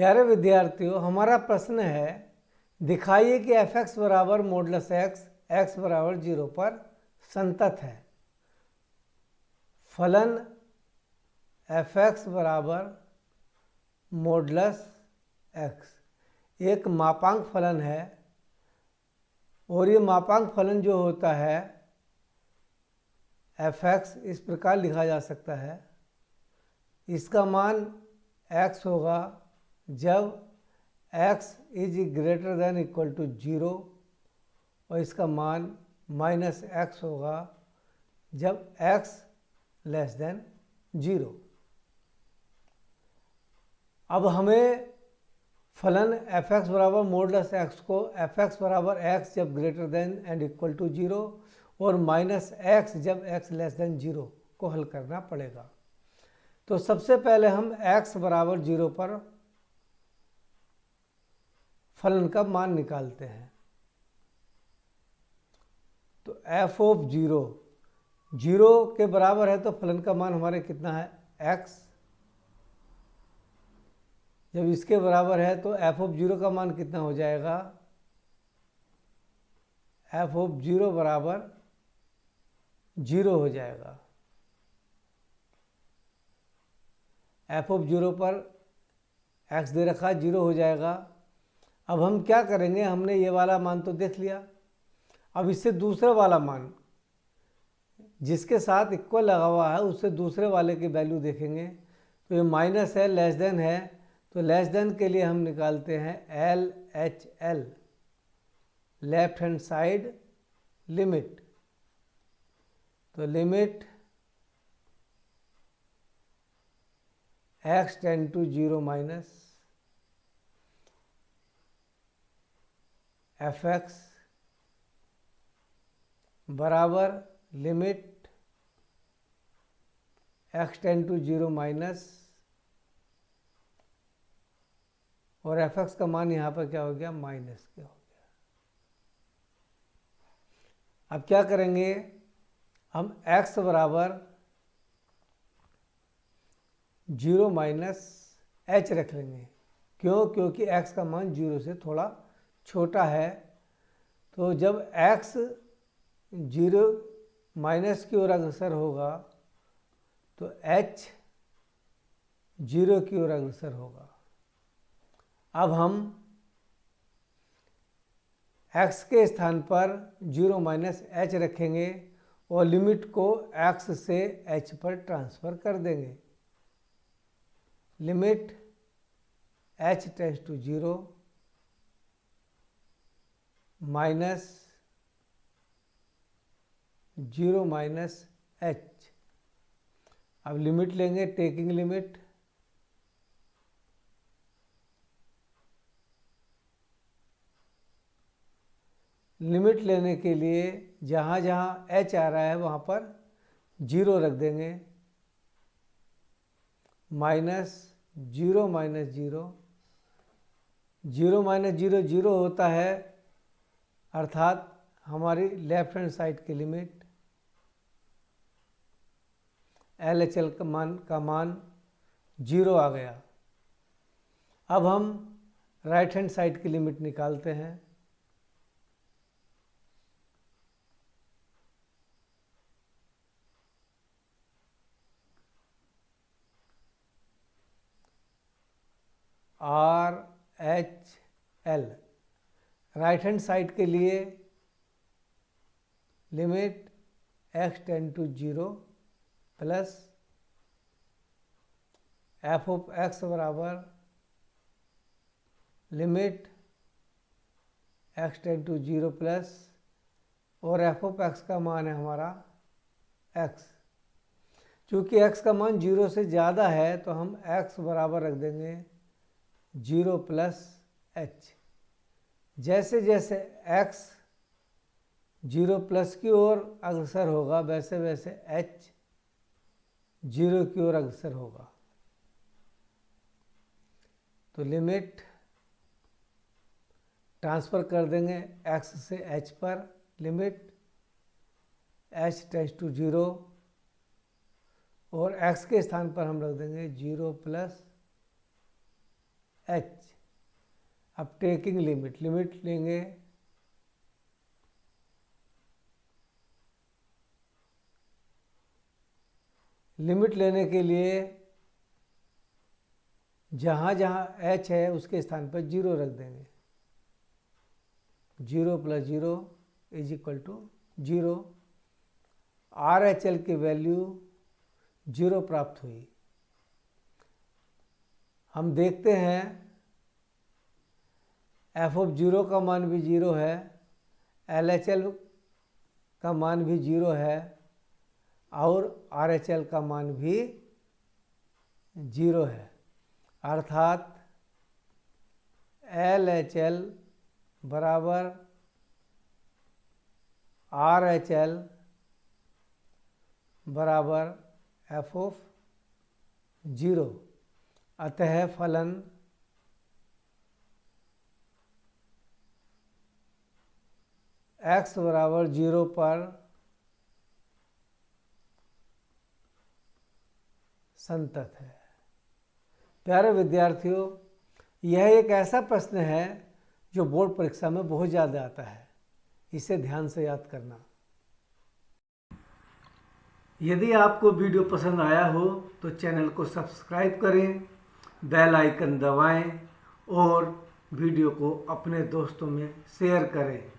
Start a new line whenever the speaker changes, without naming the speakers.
प्यारे विद्यार्थियों, हमारा प्रश्न है दिखाइए कि एफ एक्स बराबर मॉडुलस एक्स एक्स बराबर 0 पर संतत है। फलन एफ एक्स बराबर मॉडुलस एक्स एक मापांक फलन है और ये मापांक फलन जो होता है एफ एक्स इस प्रकार लिखा जा सकता है। इसका मान x होगा जब x is greater than equal to 0 और इसका मान माइनस x होगा जब x लेस देन 0। अब हमें फलन एफ एक्स बराबर मॉडुलस एक्स को एफ एक्स बराबर एक्स जब greater than and equal to 0 और माइनस एक्स जब x लेस देन 0 को हल करना पड़ेगा। तो सबसे पहले हम x बराबर 0 पर फलन का मान निकालते हैं। तो f ऑफ 0 के बराबर है तो फलन का मान हमारे कितना है x। जब इसके बराबर है तो f ऑफ 0 का मान कितना हो जाएगा, f ऑफ 0 बराबर 0 हो जाएगा। f ऑफ 0 पर x दे रखा 0 हो जाएगा। अब हम क्या करेंगे, हमने ये वाला मान तो देख लिया, अब इससे दूसरा वाला मान जिसके साथ इक्वल लगा हुआ है उससे दूसरे वाले की वैल्यू देखेंगे। तो ये माइनस है, लेस देन है, तो लेस देन के लिए हम निकालते हैं LHL left hand side limit. तो limit x tend to 0 minus F x बराबर limit x tend to 0 minus और एफ एक्स का मान यहाँ पर क्या हो गया, माइनस के हो गया। अब क्या करेंगे, हम x बराबर 0 माइनस h रख लेंगे। क्यों? क्योंकि x का मान 0 से थोड़ा छोटा है। तो जब x 0 माइनस की ओर अग्रसर होगा तो h 0 की ओर अग्रसर होगा। अब हम x के स्थान पर 0 माइनस h रखेंगे और लिमिट को x से h पर ट्रांसफ़र कर देंगे। Limit h tends to 0 minus 0 minus h। अब लिमिट लेंगे, टेकिंग लिमिट लेने के लिए जहाँ जहाँ h आ रहा है वहाँ पर 0 रख देंगे। माइनस 0 माइनस 0, 0 माइनस 0 0 होता है, अर्थात हमारी लेफ्ट हैंड साइड की लिमिट LHL का मान 0 आ गया। अब हम राइट हैंड साइड की लिमिट निकालते हैं। RHL राइट हैंड साइड के लिए limit x tend to 0 plus f of x बराबर limit x tend to 0 plus और f ऑफ x का मान है हमारा x। चूँकि x का मान 0 से ज़्यादा है तो हम x बराबर रख देंगे 0 प्लस h। जैसे जैसे x 0 प्लस की ओर अग्रसर होगा वैसे वैसे h 0 की ओर अग्रसर होगा। तो लिमिट ट्रांसफ़र कर देंगे x से h पर। लिमिट h टेंड्स टू 0 और x के स्थान पर हम रख देंगे 0 प्लस एच। अब टेकिंग लिमिट, लिमिट लेंगे लिमिट लेने के लिए जहाँ जहाँ h है उसके स्थान पर 0 रख देंगे। 0 + 0 = 0। RHL की वैल्यू 0 प्राप्त हुई। हम देखते हैं f(0) का मान भी 0 है, LHL का मान भी 0 है और RHL का मान भी 0 है, अर्थात LHL बराबर RHL बराबर f(0)। अतः फलन x बराबर 0 पर संतत है। प्यारे विद्यार्थियों, यह एक ऐसा प्रश्न है जो बोर्ड परीक्षा में बहुत ज़्यादा आता है, इसे ध्यान से याद करना। यदि आपको वीडियो पसंद आया हो तो चैनल को सब्सक्राइब करें, बेल आइकन दबाएं और वीडियो को अपने दोस्तों में शेयर करें।